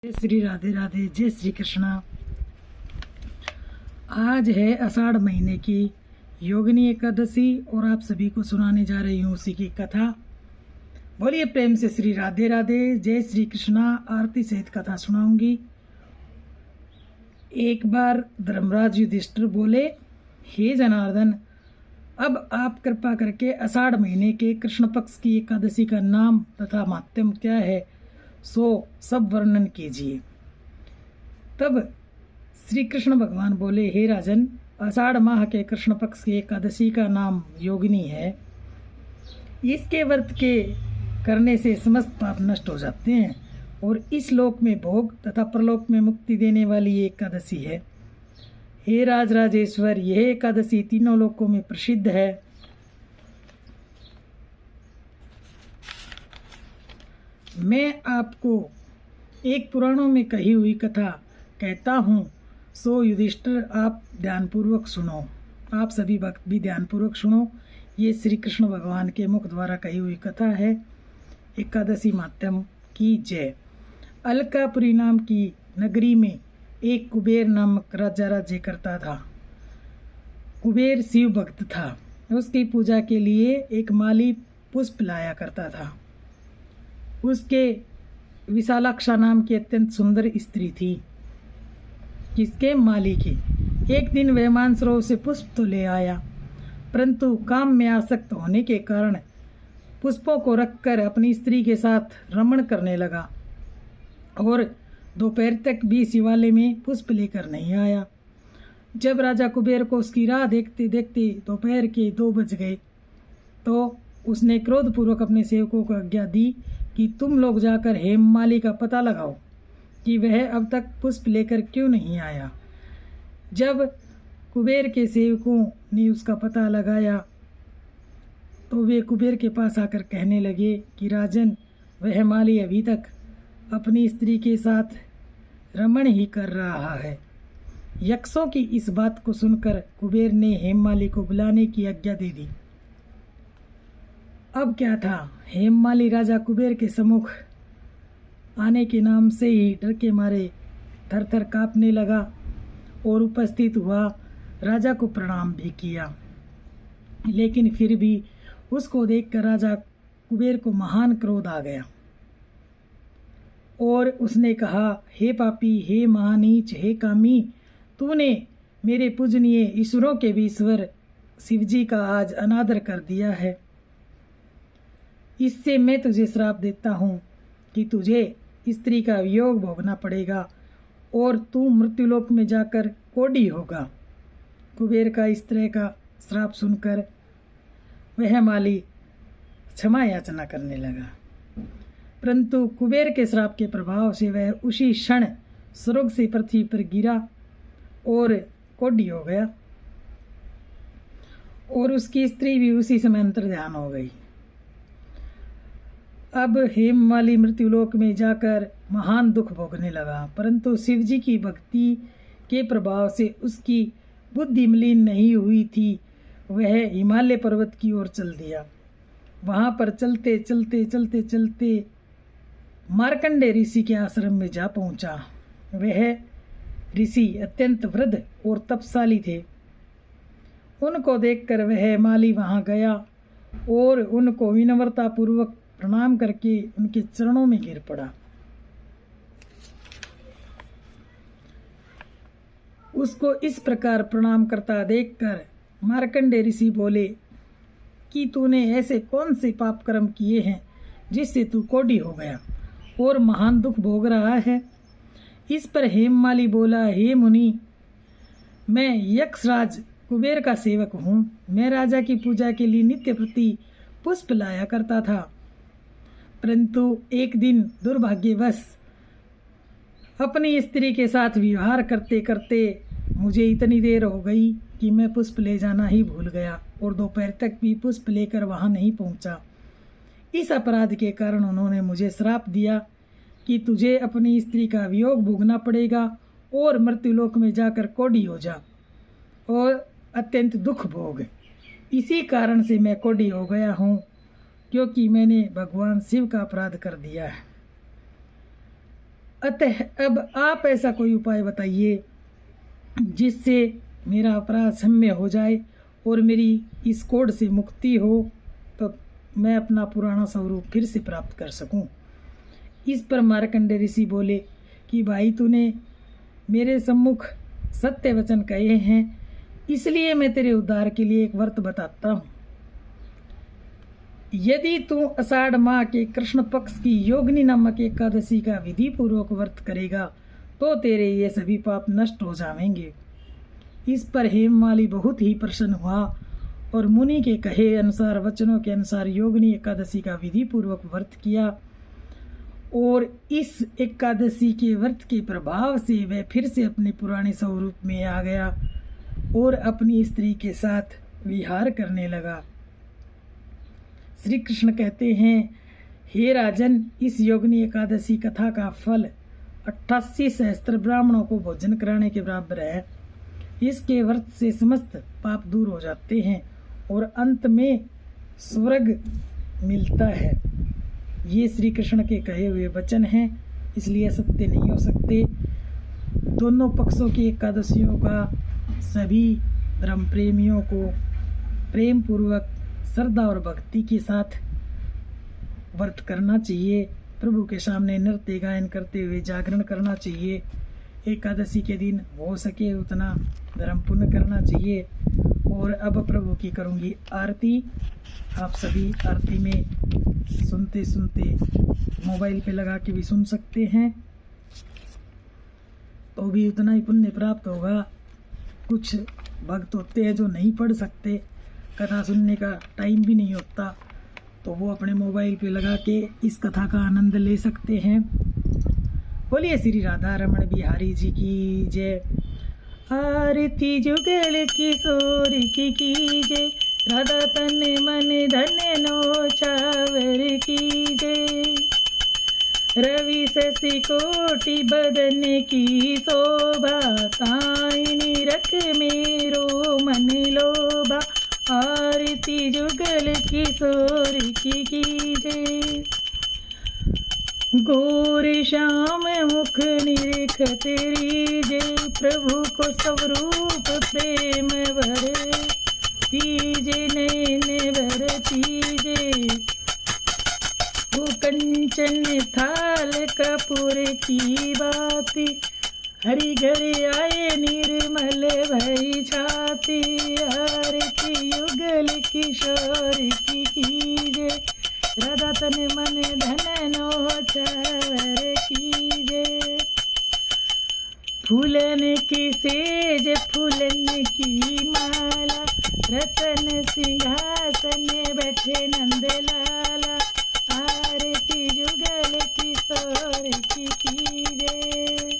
जय श्री राधे राधे, जय श्री कृष्णा। आज है आषाढ़ महीने की योगिनी एकादशी और आप सभी को सुनाने जा रही हूँ उसी की कथा। बोलिए प्रेम से श्री राधे राधे, जय श्री कृष्णा। आरती सहित कथा सुनाऊंगी। एक बार धर्मराज युधिष्ठिर बोले, हे जनार्दन, अब आप कृपा करके आषाढ़ महीने के कृष्ण पक्ष की एकादशी का नाम तथा माध्यम क्या है सो सब वर्णन कीजिए। तब श्री कृष्ण भगवान बोले, हे राजन, आषाढ़ माह के कृष्ण पक्ष की एकादशी का नाम योगिनी है। इसके व्रत के करने से समस्त पाप नष्ट हो जाते हैं और इस लोक में भोग तथा परलोक में मुक्ति देने वाली ये एकादशी है। हे राजराजेश्वर, यह एकादशी तीनों लोकों में प्रसिद्ध है। मैं आपको एक पुराणों में कही हुई कथा कहता हूँ, सो युधिष्ठिर आप ध्यानपूर्वक सुनो। आप सभी भक्त भी ध्यानपूर्वक सुनो। ये श्री कृष्ण भगवान के मुख द्वारा कही हुई कथा है। एकादशी माध्यम की जय। अलकापुरी नाम की नगरी में एक कुबेर नामक राजा राज्य करता था। कुबेर शिव भक्त था। उसकी पूजा के लिए एक माली पुष्प लाया करता था। उसके विशालाक्षा नाम की अत्यंत सुंदर स्त्री थी, जिसके माली की। एक दिन वह मानसरोवर से पुष्प तो ले आया, परंतु काम में आसक्त होने के कारण पुष्पों को रखकर अपनी स्त्री के साथ रमण करने लगा और दोपहर तक भी शिवालय में पुष्प लेकर नहीं आया। जब राजा कुबेर को उसकी राह देखते देखते दोपहर के 2 बज गए तो उसने क्रोधपूर्वक अपने सेवकों को आज्ञा दी कि तुम लोग जाकर हेममाली का पता लगाओ कि वह अब तक पुष्प लेकर क्यों नहीं आया। जब कुबेर के सेवकों ने उसका पता लगाया तो वे कुबेर के पास आकर कहने लगे कि राजन, वह माली अभी तक अपनी स्त्री के साथ रमण ही कर रहा है। यक्षों की इस बात को सुनकर कुबेर ने हेममाली को बुलाने की आज्ञा दे दी। अब क्या था, हेममाली राजा कुबेर के सम्मुख आने के नाम से ही डर के मारे थर थर कांपने लगा और उपस्थित हुआ। राजा को प्रणाम भी किया, लेकिन फिर भी उसको देखकर राजा कुबेर को महान क्रोध आ गया और उसने कहा, हे पापी, हे महानीच, हे कामी, तूने मेरे पूजनीय ईश्वरों के भी ईश्वर शिवजी का आज अनादर कर दिया है। इससे मैं तुझे श्राप देता हूँ कि तुझे स्त्री का वियोग भोगना पड़ेगा और तू मृत्युलोक में जाकर कोढ़ी होगा। कुबेर का इस तरह का श्राप सुनकर वह माली क्षमा याचना करने लगा, परंतु कुबेर के श्राप के प्रभाव से वह उसी क्षण स्वर्ग से पृथ्वी पर गिरा और कोढ़ी हो गया और उसकी स्त्री भी उसी समय अंतर्ध्यान हो गई। अब हेममाली मृत्युलोक में जाकर महान दुख भोगने लगा, परंतु शिवजी की भक्ति के प्रभाव से उसकी बुद्धि मलिन नहीं हुई थी। वह हिमालय पर्वत की ओर चल दिया। वहां पर चलते चलते चलते चलते मार्कंडेय ऋषि के आश्रम में जा पहुंचा। वह ऋषि अत्यंत वृद्ध और तपशाली थे। उनको देखकर वह माली वहां गया और उनको विनम्रता पूर्वक प्रणाम करके उनके चरणों में गिर पड़ा। उसको इस प्रकार प्रणाम करता देखकर मार्कंडेय ऋषि बोले कि तूने ऐसे कौन से पाप कर्म किए हैं जिससे तू कोढ़ी हो गया और महान दुख भोग रहा है। इस पर हेममाली बोला, हे मुनि, मैं यक्षराज कुबेर का सेवक हूँ। मैं राजा की पूजा के लिए नित्य प्रति पुष्प लाया करता था, परंतु एक दिन दुर्भाग्यवश अपनी स्त्री के साथ विवाह करते करते मुझे इतनी देर हो गई कि मैं पुष्प ले जाना ही भूल गया और दोपहर तक भी पुष्प लेकर वहां नहीं पहुंचा। इस अपराध के कारण उन्होंने मुझे श्राप दिया कि तुझे अपनी स्त्री का वियोग भोगना पड़ेगा और मृत्युलोक में जाकर कोढ़ी हो जा और अत्यंत दुख भोग। इसी कारण से मैं कोढ़ी हो गया हूँ, क्योंकि मैंने भगवान शिव का अपराध कर दिया है। अतः अब आप ऐसा कोई उपाय बताइए जिससे मेरा अपराध क्षम्य हो जाए और मेरी इस कोढ़ से मुक्ति हो, तो मैं अपना पुराना स्वरूप फिर से प्राप्त कर सकूं। इस पर मार्कंडेय ऋषि बोले कि भाई, तूने मेरे सम्मुख सत्य वचन कहे हैं, इसलिए मैं तेरे उद्धार के लिए एक व्रत बताता हूँ। यदि तू आषाढ़ माह के कृष्ण पक्ष की योगिनी नामक एकादशी का विधि पूर्वक व्रत करेगा तो तेरे ये सभी पाप नष्ट हो जाएंगे। इस पर हेममाली बहुत ही प्रसन्न हुआ और मुनि के कहे अनुसार, वचनों के अनुसार योगिनी एकादशी का विधि पूर्वक व्रत किया और इस एकादशी के व्रत के प्रभाव से वह फिर से अपने पुराने स्वरूप में आ गया और अपनी स्त्री के साथ विहार करने लगा। श्री कृष्ण कहते हैं, हे राजन, इस योगिनी एकादशी कथा का फल 88 सहस्त्र ब्राह्मणों को भोजन कराने के बराबर है। इसके व्रत से समस्त पाप दूर हो जाते हैं और अंत में स्वर्ग मिलता है। ये श्री कृष्ण के कहे हुए वचन हैं, इसलिए सत्य नहीं हो सकते। दोनों पक्षों की एकादशियों का सभी धर्म प्रेमियों को प्रेम पूर्वक श्रद्धा और भक्ति के साथ व्रत करना चाहिए। प्रभु के सामने नृत्य गायन करते हुए जागरण करना चाहिए। एकादशी के दिन हो सके उतना धर्म पुण्य करना चाहिए। और अब प्रभु की करूँगी आरती। आप सभी आरती में सुनते सुनते मोबाइल पे लगा के भी सुन सकते हैं, तो भी उतना ही पुण्य प्राप्त होगा। कुछ भक्त होते हैं जो नहीं पढ़ सकते, कथा सुनने का टाइम भी नहीं होता, तो वो अपने मोबाइल पे लगा के इस कथा का आनंद ले सकते हैं। बोलिए श्री राधा रमण बिहारी जी की जय। आरती जुगल किशोर की जय, राधा तन मन धन नो चावर की जय। रवि शशि कोटि बदन की शोभा, ताइनी रख मेरो मन लोभा। आरती जुगल किशोर की जय। गोर श्याम मुख निरख तेरी जय, प्रभु को स्वरूप प्रेम भर पीजे नैन भर पीजे। वो कंचन थाल कपूर की बाती, हरि घर आए निर्मल भई छाती। आरती युगल किशोर की कीजे, राधा तन मन धन नो चावर कीजे। फूलन की सेज फूलन की माला, रतन सिंहासन बैठे नंद लाला। आरती जुगल किशोर की कीजे।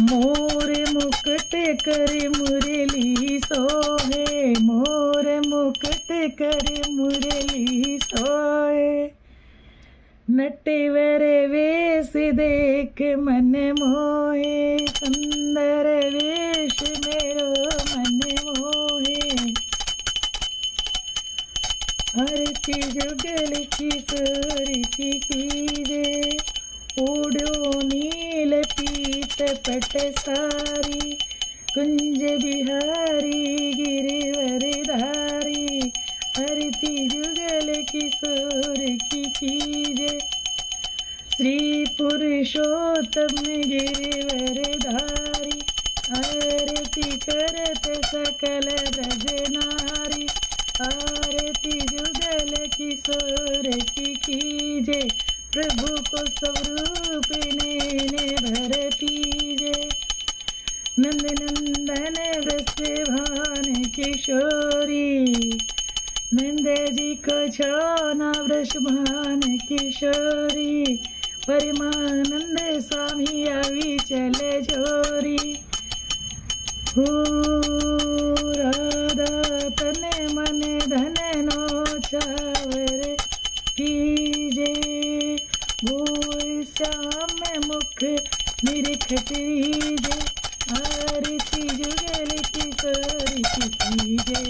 मोर मुकुट कर मुरली सोहे, मोर मुकुट कर मुरली सोहे। नटवर वेश देख मन मोहे, सुंदर वेश मेरो मन मोहे। आरती जुगल किशोर की कीजे। ओढ़ो नील पीत पट सारी, कुंज बिहारी गिरिवर धारी। आरती जुगल किशोर की कीजे। श्री पुरुषोत्तम गिरिवर धारी, आरती करत सकल ब्रज नारी। आरती जुगल किशोर की कीजे, प्रभु को स्वरूप नैन भर पीजे। नंद नंदन वृषभान किशोरी, नंद जी को छाना वृषभान किशोरी। परमानंद स्वामी आवी चले जोरी। हो राधा तन मन धन नो चावर कीजे। गोर श्याम मुख निरख कीजे। आरती जुगल किशोर की कीजे,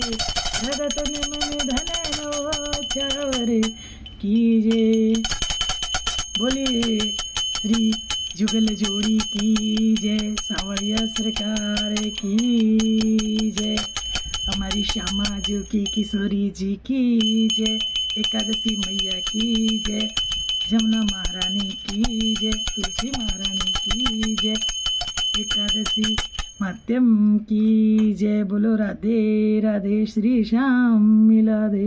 राधा तन मन धन नो चावर कीजे। बोलिए श्री जुगल जोड़ी की जय, सावरिया सरकार की जय, हमारी श्यामा जो की किशोरी जी की जय, एकादशी मैया की जय, जमुना महारानी की जय, तुलसी महारानी की जय, एकादशी माध्यम की जय। बोलो राधे राधे, श्री श्याम मिला दे।